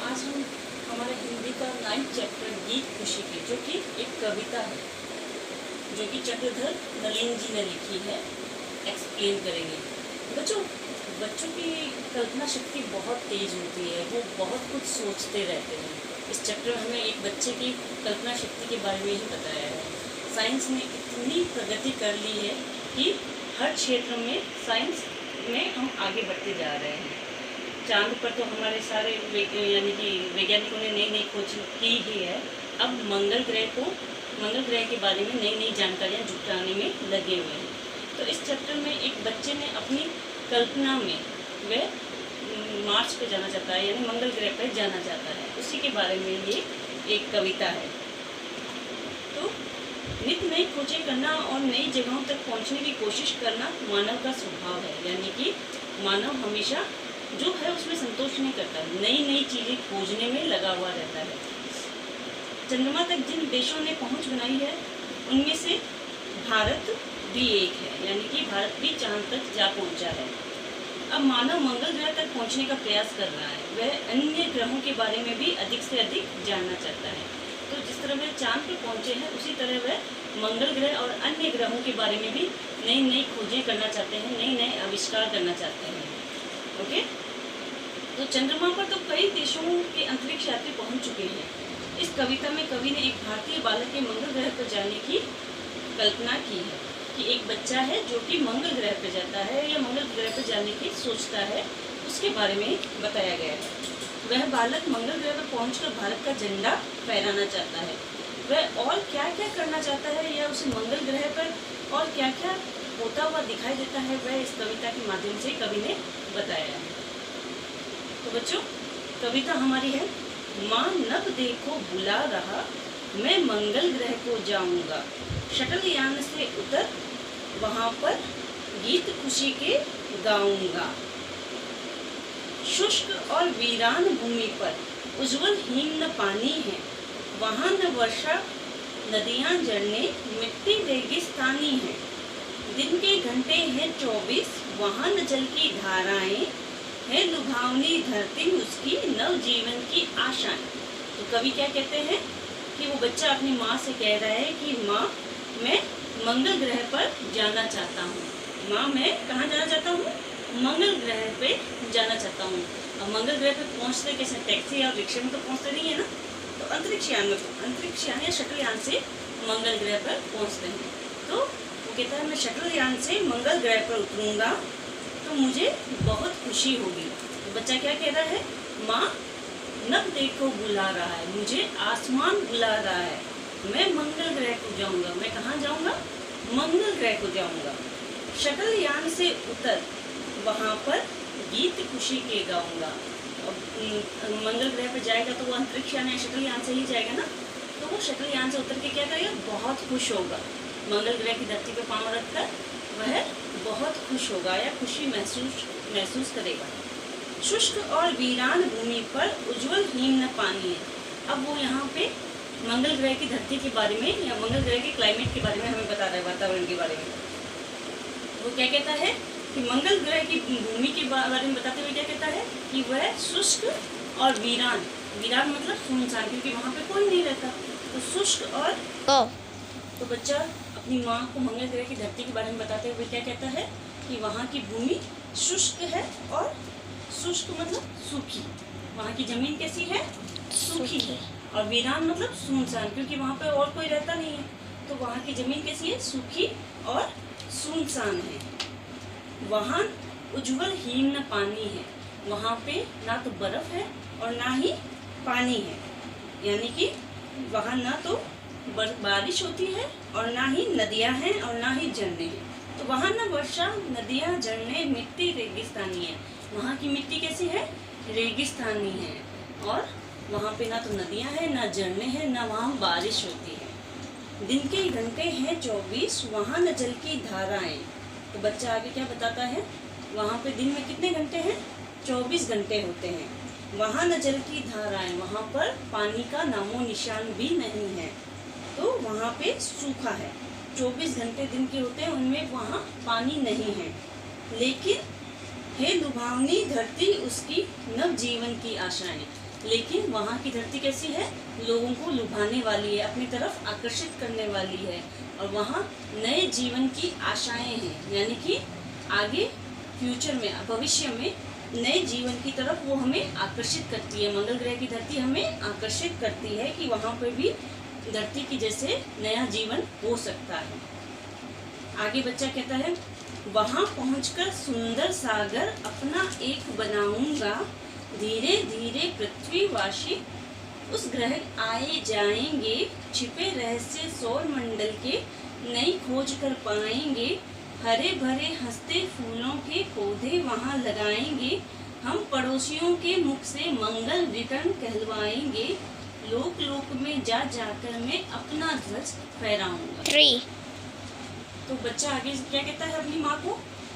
आज हम हमारे हिंदी का 9th चैप्टर गीत खुशी के, जो कि एक कविता है जो कि चक्रधर नलिन जी ने लिखी है, एक्सप्लेन करेंगे। बच्चों की कल्पना शक्ति बहुत तेज होती है, वो बहुत कुछ सोचते रहते हैं। इस चैप्टर में हमें एक बच्चे की कल्पना शक्ति के बारे में ही बताया है। साइंस ने इतनी प्रगति कर ली है कि हर क्षेत्र में साइंस में हम आगे बढ़ते जा रहे हैं। चांद पर तो हमारे सारे यानी कि वैज्ञानिकों ने नई खोज की ही है। अब मंगल ग्रह के बारे में नई जानकारियाँ जुटाने में लगे हुए हैं। तो इस चैप्टर में एक बच्चे ने अपनी कल्पना में वह मार्स पे जाना चाहता है, यानी मंगल ग्रह पर जाना चाहता है। उसी के बारे में ये एक कविता है। तो नित्य नई खोजें करना और नई जगहों तक पहुंचने की कोशिश करना मानव का स्वभाव है, यानी कि मानव हमेशा जो है उसमें संतोष नहीं करता, नई चीज़ें खोजने में लगा हुआ रहता है। चंद्रमा तक जिन देशों ने पहुंच बनाई है उनमें से भारत भी एक है, यानी कि भारत भी चांद तक जा पहुंचा है। अब मानव मंगल ग्रह तक पहुंचने का प्रयास कर रहा है। वह अन्य ग्रहों के बारे में भी अधिक से अधिक जानना चाहता है। तो जिस तरह वह चांद पर पहुंचे हैं, उसी तरह वह मंगल ग्रह और अन्य ग्रहों के बारे में भी नई खोजें करना चाहते हैं, नए आविष्कार करना चाहते हैं। ओके, तो चंद्रमा पर तो कई देशों के अंतरिक्ष यात्री पहुंच चुके हैं। इस कविता में कवि ने एक भारतीय बालक के मंगल ग्रह पर जाने की कल्पना की है, कि एक बच्चा है जो कि मंगल ग्रह पर जाता है या मंगल ग्रह पर जाने की सोचता है, उसके बारे में बताया गया है। वह बालक मंगल ग्रह पर पहुंचकर भारत का झंडा फहराना चाहता है। वह और क्या करना चाहता है, या उसे मंगल ग्रह पर और क्या होता हुआ दिखाई देता है, वह इस कविता के माध्यम से कवि ने बताया है। तो बच्चों, कविता हमारी है, माँ नभ देखो बुला रहा, मैं मंगल ग्रह को जाऊंगा, शटल यान से उतर वहां पर गीत खुशी के गाऊंगा। शुष्क और वीरान भूमि पर उज्जवल हिम पानी है, वहां न वर्षा नदियां झरने मिट्टी रेगिस्तानी है। दिन के घंटे हैं 24, वहां न जल की धाराएं है, लुभावनी धरती उसकी नव जीवन की आशाएं। तो कवि क्या कहते हैं कि वो बच्चा अपनी माँ से कह रहा है कि माँ, मैं मंगल ग्रह पर जाना चाहता हूँ। माँ, मैं कहाँ जाना चाहता हूँ? मंगल ग्रह पे जाना चाहता हूँ। अब मंगल ग्रह पे पहुँचते कैसे? टैक्सी या रिक्शे में तो पहुँचते नहीं है ना, तो अंतरिक्ष यान या शटल यान से मंगल ग्रह पर पहुँचते हैं। तो वो कहता है, मैं शटल यान से मंगल ग्रह पर उतरूँगा तो मुझे बहुत खुशी होगी। तो बच्चा क्या कह रहा है? माँ नभ देखो बुला रहा है, मुझे आसमान बुला रहा है, मैं मंगल ग्रह को जाऊंगा। मैं कहाँ जाऊंगा? मंगल ग्रह को जाऊंगा। शटल यान से उतर वहाँ पर गीत खुशी के गाऊंगा। अब मंगल ग्रह पर जाएगा तो वो अंतरिक्ष यान या शटल यान से ही जाएगा ना, तो वो शटल यान से उतर के क्या करेगा? बहुत खुश होगा। मंगल ग्रह की धरती पर पाँव रखकर वह बहुत खुश होगा या खुशी महसूस करेगा। शुष्क और वीरान भूमि पर उज्जवल हिम पानी है। अब वो यहाँ पे मंगल ग्रह की धरती के बारे में या मंगल ग्रह के क्लाइमेट के बारे में हमें बता रहा है, वातावरण के बारे में। वो क्या कहता है कि मंगल ग्रह की भूमि के बारे में बताते हुए क्या कहता है कि वह शुष्क और वीरान मतलब सुनसान, क्योंकि वहाँ पे कोई नहीं रहता। तो शुष्क और तो बच्चा अपनी माँ को मंगल ग्रह की धरती के बारे में बताते हुए क्या कहता है कि वहाँ की भूमि शुष्क है, और शुष्क मतलब सूखी। वहाँ की जमीन कैसी है? सूखी है। और वीरान मतलब सुनसान, क्योंकि वहाँ पे और कोई रहता नहीं है। तो वहाँ की जमीन कैसी है? सूखी और सुनसान है। वहाँ उज्जवल हिम पानी है, वहाँ पे ना तो बर्फ है और ना ही पानी है, यानी कि वहाँ ना तो बारिश होती है और ना ही नदियाँ हैं और ना ही झरने हैं। तो वहाँ ना वर्षा नदियाँ झरने मिट्टी रेगिस्तानी है। वहाँ की मिट्टी कैसी है? रेगिस्तानी है। और वहाँ पे ना तो नदियाँ हैं, ना झरने हैं, ना वहाँ बारिश होती है। दिन के घंटे हैं 24, वहाँ न जल की धाराएं। तो बच्चा आगे क्या बताता है? वहाँ पे दिन में कितने घंटे हैं? 24 घंटे होते हैं। वहाँ न जल की धाराएं, वहाँ पर पानी का नामो निशान भी नहीं है। तो वहाँ पे सूखा है। 24 घंटे दिन के होते हैं, उनमें वहाँ पानी नहीं है। लेकिन है लुभावनी धरती उसकी नव जीवन की आशाएं। लेकिन वहाँ की धरती कैसी है, लोगों को लुभाने वाली है, अपनी तरफ आकर्षित करने वाली है, और वहाँ नए जीवन की आशाएं हैं, यानी कि आगे फ्यूचर में, भविष्य में नए जीवन की तरफ वो हमें आकर्षित करती है। मंगल ग्रह की धरती हमें आकर्षित करती है कि वहाँ पर भी धरती की जैसे नया जीवन हो सकता है। आगे बच्चा कहता है, वहाँ पहुंचकर सुंदर सागर अपना एक बनाऊंगा, धीरे धीरे पृथ्वीवासी उस ग्रह आए जाएंगे, छिपे रहस्य सौर मंडल के नई खोज कर पाएंगे, हरे भरे हंसते फूलों के पौधे वहाँ लगाएंगे, हम पड़ोसियों के मुख से मंगल रिटर्न कहलवाएंगे, लोक लोक में जा जाकर मैं अपना ध्वज फहराऊंगा। 3 तो बच्चा आगे क्या कहता है अपनी माँ को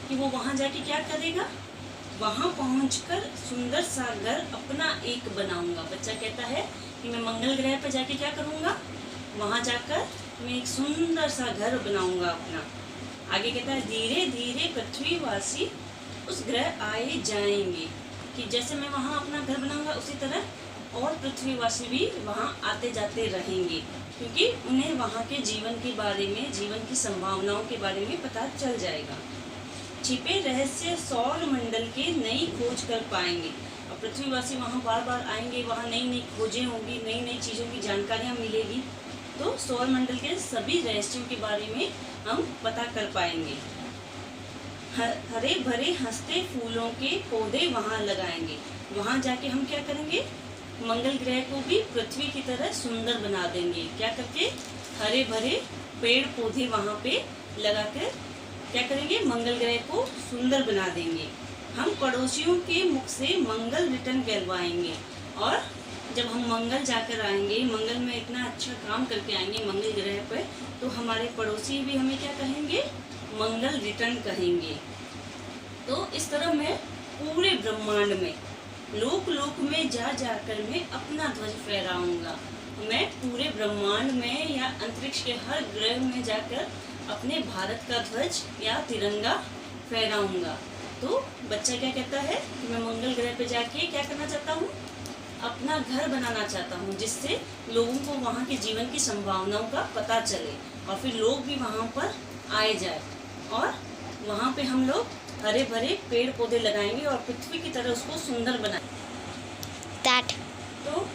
कि वो वहाँ जाके क्या करेगा, वहाँ पहुँचकर सुंदर सा घर अपना एक बनाऊंगा। बच्चा कहता है कि मैं मंगल ग्रह पर जाके क्या करूँगा, वहाँ जाकर मैं एक सुंदर सा घर बनाऊंगा अपना। आगे कहता है, धीरे धीरे पृथ्वीवासी उस ग्रह आए जाएंगे, कि जैसे मैं वहाँ अपना घर बनाऊंगा उसी तरह और पृथ्वीवासी भी वहाँ आते जाते रहेंगे, क्योंकि उन्हें वहाँ के जीवन के बारे में, जीवन की संभावनाओं के बारे में पता चल जाएगा। छिपे रहस्य सौर मंडल के नई खोज कर पाएंगे, और पृथ्वीवासी वहाँ बार बार आएंगे, वहाँ नई नई खोजें होंगी, नई नई चीज़ों की जानकारियाँ मिलेगी, तो सौर मंडल के सभी रहस्यों के बारे में हम पता कर पाएंगे। हरे भरे हंसते फूलों के पौधे वहाँ लगाएंगे, वहाँ जाके हम क्या करेंगे, मंगल ग्रह को भी पृथ्वी की तरह सुंदर बना देंगे। क्या करके, हरे भरे पेड़ पौधे वहाँ पे लगाकर क्या करेंगे, मंगल ग्रह को सुंदर बना देंगे। हम पड़ोसियों के मुख से मंगल रिटर्न कहलवाएंगे, और जब हम मंगल जाकर आएंगे, मंगल में इतना अच्छा काम करके आएंगे मंगल ग्रह पर, तो हमारे पड़ोसी भी हमें क्या कहेंगे, मंगल रिटर्न कहेंगे। तो इस तरह मैं पूरे ब्रह्मांड में, लोक लोक में जा जाकर मैं अपना ध्वज फहराऊंगा। मैं पूरे ब्रह्मांड में या अंतरिक्ष के हर ग्रह में जाकर अपने भारत का ध्वज या तिरंगा फहराऊंगा। तो बच्चा क्या कहता है कि मैं मंगल ग्रह पे जाके क्या करना चाहता हूँ, अपना घर बनाना चाहता हूँ, जिससे लोगों को वहाँ के जीवन की संभावनाओं का पता चले, और फिर लोग भी वहाँ पर आए जाए, और वहाँ पे हम लोग हरे भरे पेड़ पौधे लगाएंगे और पृथ्वी की तरह उसको सुंदर बनाएंगे। तो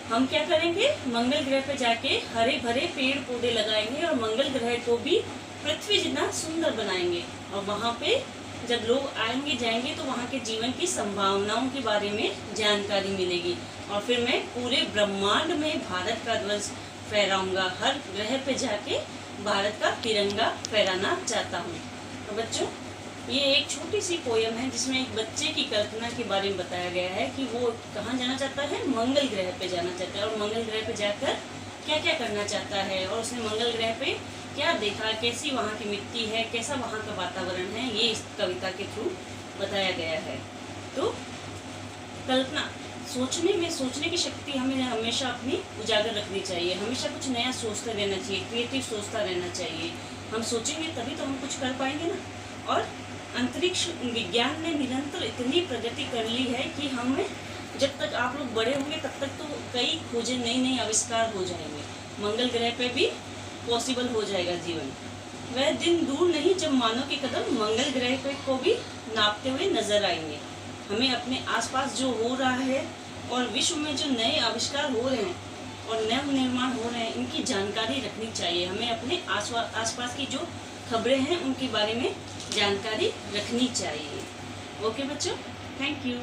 हम क्या करेंगे, मंगल ग्रह पे जाके हरे भरे पेड़ पौधे लगाएंगे और मंगल ग्रह को भी पृथ्वी जितना सुंदर बनाएंगे, और वहाँ पे जब लोग आएंगे जाएंगे तो वहाँ के जीवन की संभावनाओं के बारे में जानकारी मिलेगी, और फिर मैं पूरे ब्रह्मांड में भारत का ध्वज फहराऊंगा। हर ग्रह पे जाके भारत का तिरंगा फहराना चाहता हूँ। तो बच्चों, ये एक छोटी सी पोयम है जिसमें एक बच्चे की कल्पना के बारे में बताया गया है कि वो कहाँ जाना चाहता है, मंगल ग्रह पे जाना चाहता है, और मंगल ग्रह पे जाकर क्या क्या करना चाहता है, और उसने मंगल ग्रह पे क्या देखा, कैसी वहाँ की मिट्टी है, कैसा वहाँ का वातावरण है, ये इस कविता के थ्रू बताया गया है। तो कल्पना, सोचने की शक्ति हमें हमेशा अपनी उजागर रखनी चाहिए, हमेशा कुछ नया सोचते रहना चाहिए, क्रिएटिव सोचता रहना चाहिए। हम सोचेंगे तभी तो हम कुछ कर पाएंगे ना। और अंतरिक्ष विज्ञान ने निरंतर इतनी प्रगति कर ली है कि हमें, जब तक आप लोग बड़े होंगे तब तक तो कई खोजें, नई नई आविष्कार हो जाएंगे, मंगल ग्रह पे भी पॉसिबल हो जाएगा जीवन। वह दिन दूर नहीं जब मानव के कदम मंगल ग्रह पे को भी नापते हुए नजर आएंगे। हमें अपने आसपास जो हो रहा है और विश्व में जो नए आविष्कार हो रहे हैं और नव निर्माण हो रहे हैं, इनकी जानकारी रखनी चाहिए। हमें अपने आसपास की जो खबरें हैं उनके बारे में जानकारी रखनी चाहिए। ओके बच्चों, थैंक यू।